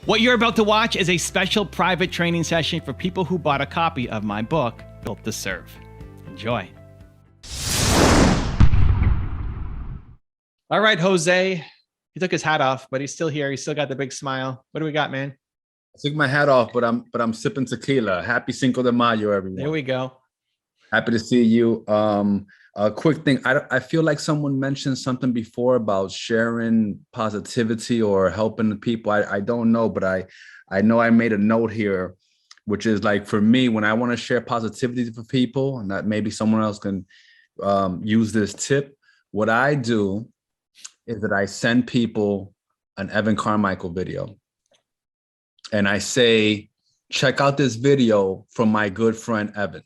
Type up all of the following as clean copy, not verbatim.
What you're about to watch is a special private training session for people who bought a copy of my book, Built to Serve. Enjoy. All right, Jose. He took his hat off, but he's still here. He's still got the big smile. What do we got, man? I took my hat off, but I'm sipping tequila. Happy Cinco de Mayo, everyone. There we go. Happy to see you. A quick thing. I feel like someone mentioned something before about sharing positivity or helping the people. I don't know, but I know I made a note here, which is like for me, when I want to share positivity for people, and that maybe someone else can use this tip. What I do is that I send people an Evan Carmichael video. And I say, check out this video from my good friend, Evan.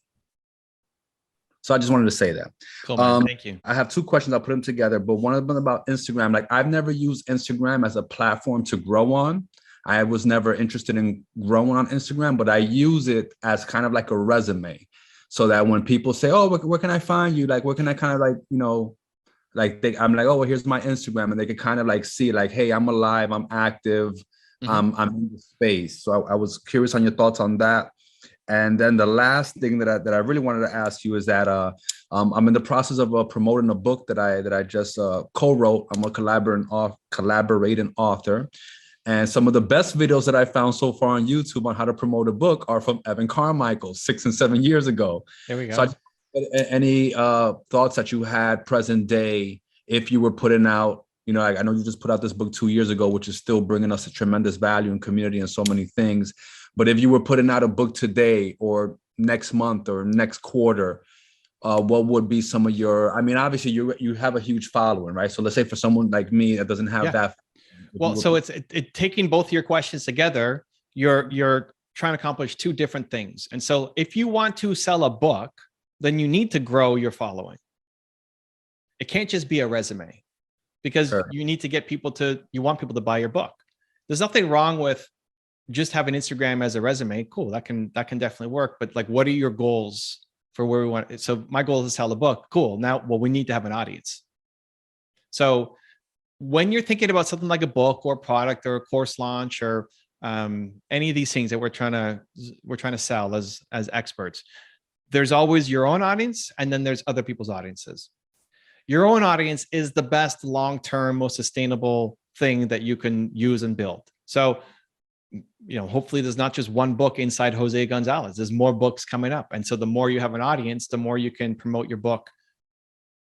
So I just wanted to say that. Cool, man. Thank you. I have two questions. I'll put them together, but one of them about Instagram. Like I've never used Instagram as a platform to grow on. I was never interested in growing on Instagram, but I use it as kind of like a resume so that when people say, oh, where can I find you? Like, where can I kind of like, you know, like I'm like, oh, well, here's my Instagram. And they can kind of like see like, hey, I'm alive, I'm active. I'm in the space. So I was curious on your thoughts on that. And then the last thing that I really wanted to ask you is that I'm in the process of promoting a book that I just co-wrote. I'm a collaborating author. And some of the best videos that I found so far on YouTube on how to promote a book are from Evan Carmichael 6 and 7 years ago. There we go. So any thoughts that you had present day if you were putting out, you know, I know you just put out this book 2 years ago, which is still bringing us a tremendous value and community and so many things. But if you were putting out a book today or next month or next quarter, what would be some of your, I mean, obviously you have a huge following, right? So let's say for someone like me that doesn't have that. Well, so it's taking both of your questions together, you're trying to accomplish two different things. And so if you want to sell a book, then you need to grow your following. It can't just be a resume. Because you need to get people to, you want people to buy your book. There's nothing wrong with just having Instagram as a resume. Cool, that can definitely work. But like, what are your goals for where we want? So my goal is to sell a book. Cool. Now, well, we need to have an audience. So when you're thinking about something like a book or product or a course launch or any of these things that we're trying to sell as experts, there's always your own audience, and then there's other people's audiences. Your own audience is the best long-term, most sustainable thing that you can use and build. So, you know, hopefully there's not just one book inside Jose Gonzalez. There's more books coming up. And so the more you have an audience, the more you can promote your book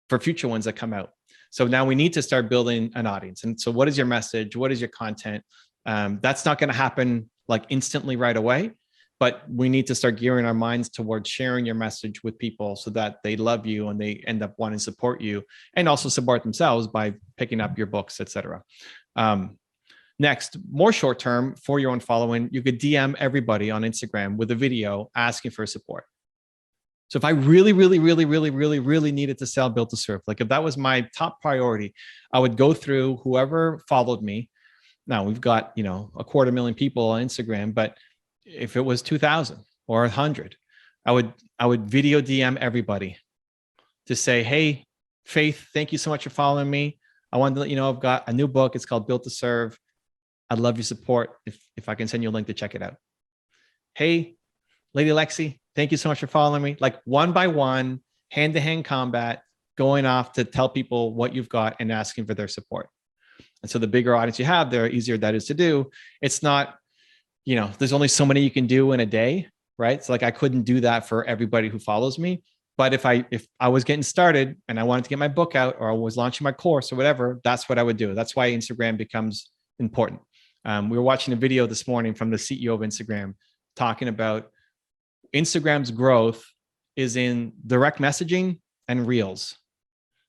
for future ones that come out. So now we need to start building an audience. And so what is your message? What is your content? That's not going to happen like instantly right away. But we need to start gearing our minds towards sharing your message with people so that they love you and they end up wanting to support you and also support themselves by picking up your books, etc. Next, more short term for your own following, you could DM everybody on Instagram with a video asking for support. So if I really needed to sell Built to Serve, like if that was my top priority, I would go through whoever followed me. Now we've got, you know, 250,000 people on Instagram, but if it was 2,000 or 100, I would video DM everybody to say, hey, Faith, thank you so much for following me. I wanted to let you know I've got a new book. It's called Built to Serve. I'd love your support if I can send you a link to check it out. Hey, Lady Lexi, thank you so much for following me. Like one by one, hand-to-hand combat, going off to tell people what you've got and asking for their support. And so the bigger audience you have, the easier that is to do. It's not, you know, there's only so many you can do in a day, right? So like I couldn't do that for everybody who follows me. But if I was getting started and I wanted to get my book out or I was launching my course or whatever, that's what I would do. That's why Instagram becomes important. We were watching a video this morning from the CEO of Instagram talking about Instagram's growth is in direct messaging and reels.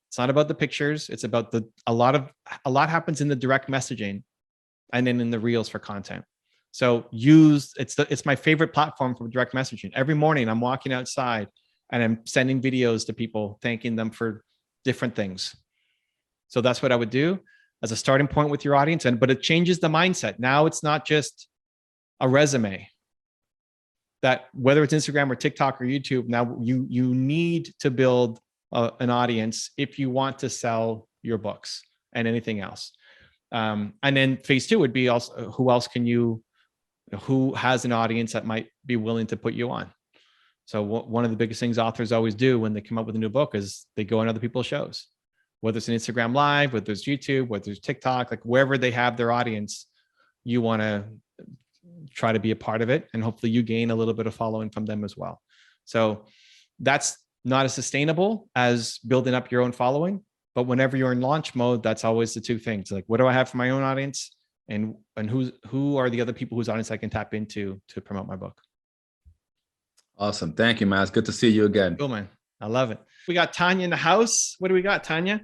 It's not about the pictures. It's about a lot happens in the direct messaging and then in the reels for content. So it's my favorite platform for direct messaging. Every morning I'm walking outside and I'm sending videos to people, thanking them for different things. So that's what I would do as a starting point with your audience. But it changes the mindset. Now it's not just a resume. That whether it's Instagram or TikTok or YouTube, now you need to build an audience if you want to sell your books and anything else. And then phase two would be also who has an audience that might be willing to put you on. So one of the biggest things authors always do when they come up with a new book is they go on other people's shows, whether it's an Instagram Live, whether it's YouTube, whether it's TikTok, like wherever they have their audience, you want to try to be a part of it. And hopefully you gain a little bit of following from them as well. So that's not as sustainable as building up your own following. But whenever you're in launch mode, that's always the two things. Like, what do I have for my own audience? And who are the other people whose audience I can tap into to promote my book? Awesome. Thank you, man. It's good to see you again. Cool, man. I love it. We got Tanya in the house. What do we got, Tanya?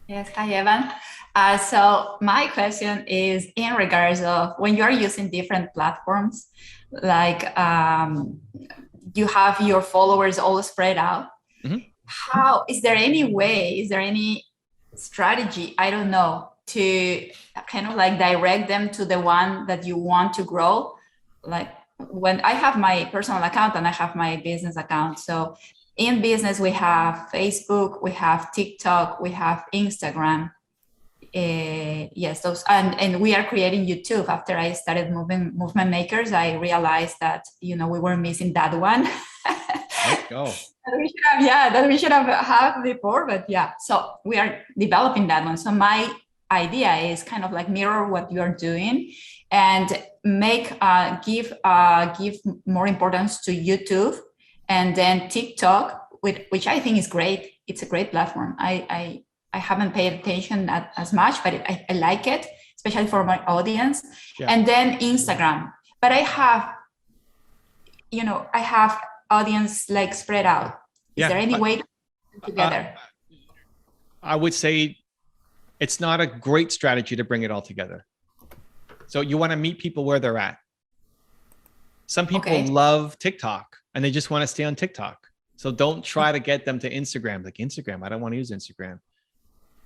Yes. Hi, Evan. So my question is in regards of when you're using different platforms, like you have your followers all spread out. Mm-hmm. How is there any strategy, I don't know, to kind of like direct them to the one that you want to grow? Like when I have my personal account and I have my business account. So in business, we have Facebook, we have TikTok, we have Instagram. Yes, those, and we are creating YouTube. After I started Movement Makers, I realized that, we were missing that one. Let's go. that we should have before, but yeah, so we are developing that one. So my idea is kind of like mirror what you're doing and give more importance to YouTube, and then TikTok, which I think is great. It's a great platform. I haven't paid attention as much, but I like it, especially for my audience. Yeah. And then Instagram. But I have audience like spread out. Is there any way to put together? I would say it's not a great strategy to bring it all together. So you want to meet people where they're at. Some people love TikTok and they just want to stay on TikTok. So don't try to get them to Instagram. Like, Instagram, I don't want to use Instagram.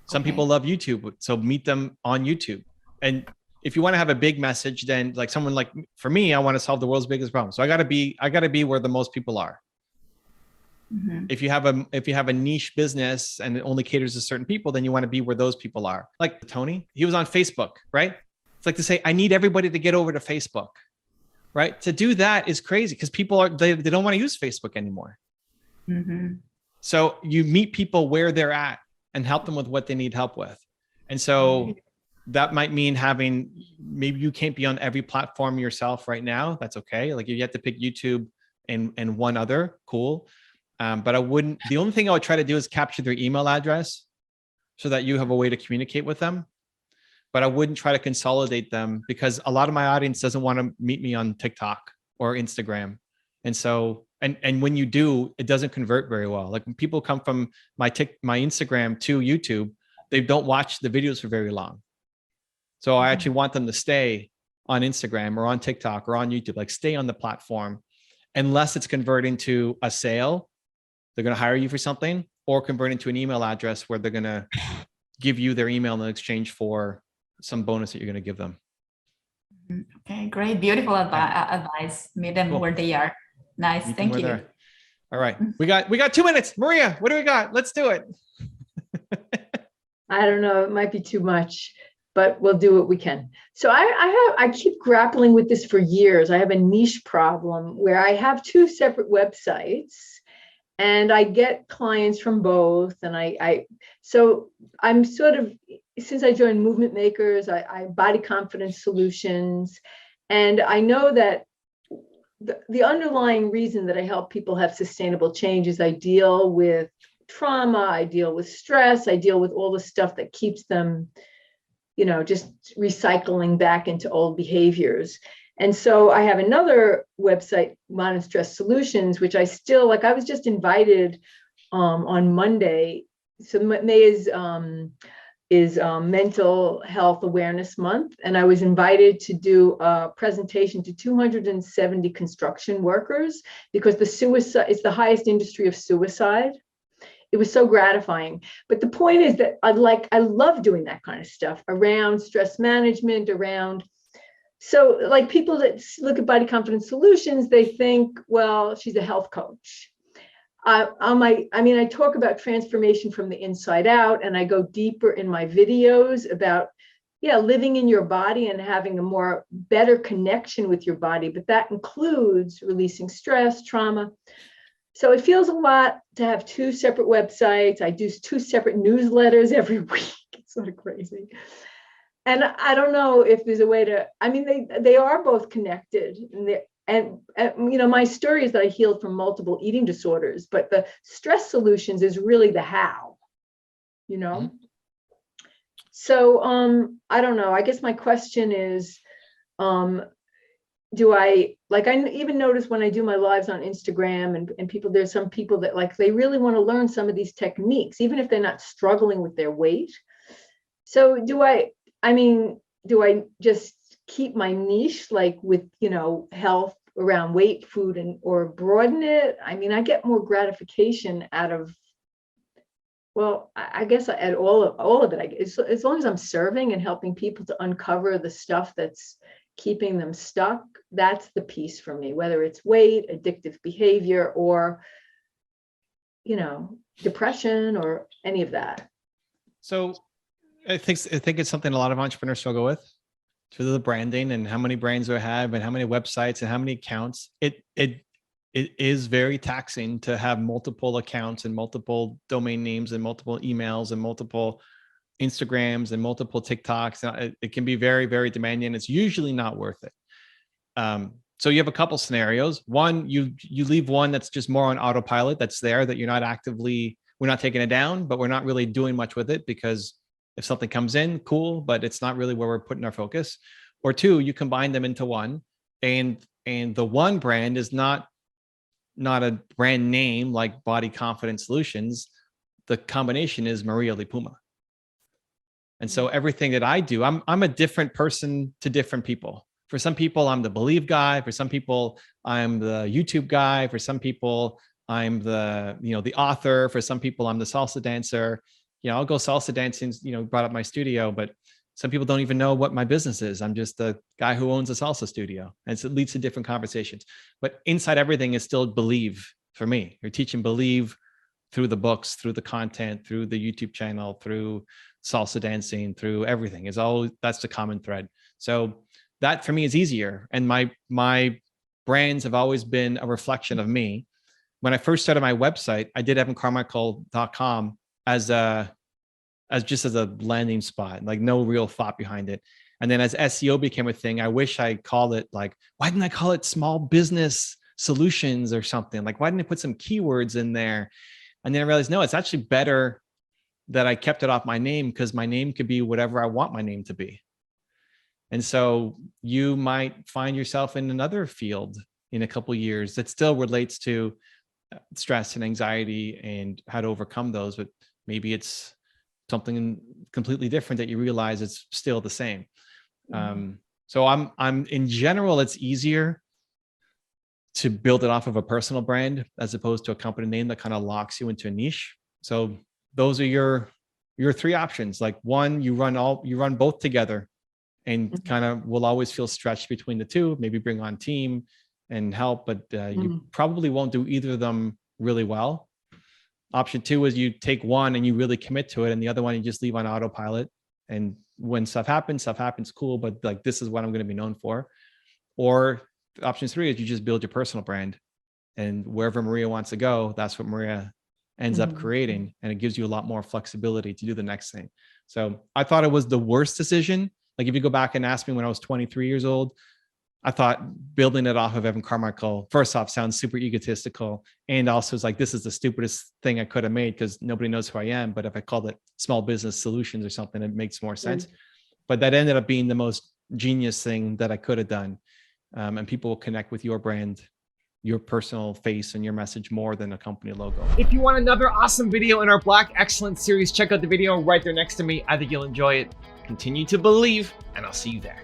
Some people love YouTube, so meet them on YouTube. And if you want to have a big message, then like someone like, for me, I want to solve the world's biggest problem. So I got to be where the most people are. Mm-hmm. If you have a niche business and it only caters to certain people, then you want to be where those people are. Like Tony, he was on Facebook, right? It's like to say, I need everybody to get over to Facebook, right? To do that is crazy because people they don't want to use Facebook anymore. Mm-hmm. So you meet people where they're at and help them with what they need help with. And so that might mean maybe you can't be on every platform yourself right now. That's okay. Like if you have to pick YouTube and one other, cool. But the only thing I would try to do is capture their email address so that you have a way to communicate with them. But I wouldn't try to consolidate them because a lot of my audience doesn't want to meet me on TikTok or Instagram. And so, and when you do, it doesn't convert very well. Like when people come from my Instagram to YouTube, they don't watch the videos for very long. So I actually want them to stay on Instagram or on TikTok or on YouTube, like stay on the platform, unless it's converting to a sale. They're going to hire you for something or convert into an email address where they're going to give you their email in exchange for some bonus that you're going to give them. Okay, great. Beautiful advice. Meet them where they are. Nice. Thank you. All right. We got 2 minutes. Maria, what do we got? Let's do it. I don't know. It might be too much, but we'll do what we can. So I keep grappling with this for years. I have a niche problem where I have 2 separate websites and I get clients from both. And so I'm sort of, since I joined Movement Makers, I Body Confidence Solutions. And I know that the underlying reason that I help people have sustainable change is I deal with trauma, I deal with stress, I deal with all the stuff that keeps them, just recycling back into old behaviors. And so I have another website, Modern Stress Solutions, which I still like. I was just invited on Monday. So May is Mental Health Awareness Month, and I was invited to do a presentation to 270 construction workers because the suicide is the highest industry of suicide. It was so gratifying. But the point is that I love doing that kind of stuff around stress management, so like people that look at Body Confidence Solutions, they think, well, she's a health coach. I talk about transformation from the inside out, and I go deeper in my videos about living in your body and having a more better connection with your body. But that includes releasing stress, trauma. So it feels a lot to have 2 separate websites. I do 2 separate newsletters every week. It's sort of crazy. And I don't know if there's a way to, I mean, they are both connected. And you know, my story is that I healed from multiple eating disorders, but the stress solutions is really the how, you know? Mm-hmm. So I don't know. I guess my question is, do I even notice when I do my lives on Instagram and people, there's some people that like, they really want to learn some of these techniques, even if they're not struggling with their weight. So do I just keep my niche, like with, you know, health around weight, food, or broaden it? I mean, I get more gratification out of, well, I guess at all of it. As long as I'm serving and helping people to uncover the stuff that's keeping them stuck, that's the piece for me, whether it's weight, addictive behavior, or, you know, depression or any of that. So I think it's something a lot of entrepreneurs struggle with, through the branding and how many brands do I have and how many websites and how many accounts. It is very taxing to have multiple accounts and multiple domain names and multiple emails and multiple Instagrams and multiple TikToks. It can be very, very demanding. It's usually not worth it. So you have a couple scenarios. One, you leave one that's just more on autopilot, that's there, that we're not taking it down, but we're not really doing much with it, because if something comes in, cool, but it's not really where we're putting our focus. Or 2, you combine them into one, and the one brand is not a brand name like Body Confidence Solutions. The combination is Maria Lipuma. And so everything that I do, I'm a different person to different people. For some people, I'm the Believe guy. For some people, I'm the YouTube guy. For some people, I'm the author. For some people, I'm the salsa dancer. You know, I'll go salsa dancing, you know, brought up my studio, but some people don't even know what my business is. I'm just the guy who owns a salsa studio. And so it leads to different conversations. But inside everything is still Believe for me. You're teaching Believe through the books, through the content, through the YouTube channel, through salsa dancing, through everything. That's the common thread. So that for me is easier. And my brands have always been a reflection of me. When I first started my website, I did evancarmichael.com as just as a landing spot, like no real thought behind it. And then as SEO became a thing, I wish I called it like, why didn't I call it Small Business Solutions or something? Like, why didn't I put some keywords in there? And then I realized, no, it's actually better that I kept it off my name, because my name could be whatever I want my name to be. And so you might find yourself in another field in a couple of years that still relates to stress and anxiety and how to overcome those, but maybe it's something completely different that you realize it's still the same. So I'm in general, it's easier to build it off of a personal brand as opposed to a company name that kind of locks you into a niche. So those are your 3 options. Like, one, you run both together and kind of will always feel stretched between the 2, maybe bring on team and help, but you probably won't do either of them really well. Option 2 is you take one and you really commit to it, and the other one you just leave on autopilot. And when stuff happens, cool, but like, this is what I'm going to be known for. Or option 3 is you just build your personal brand, and wherever Maria wants to go, that's what Maria ends up creating. And it gives you a lot more flexibility to do the next thing. So I thought it was the worst decision. Like, if you go back and ask me when I was 23 years old, I thought building it off of Evan Carmichael, first off, sounds super egotistical. And also it's like, this is the stupidest thing I could have made, because nobody knows who I am. But if I called it Small Business Solutions or something, it makes more sense. But that ended up being the most genius thing that I could have done. And people will connect with your brand, your personal face, and your message more than a company logo. If you want another awesome video in our Black Excellence series, check out the video right there next to me. I think you'll enjoy it. Continue to believe, and I'll see you there.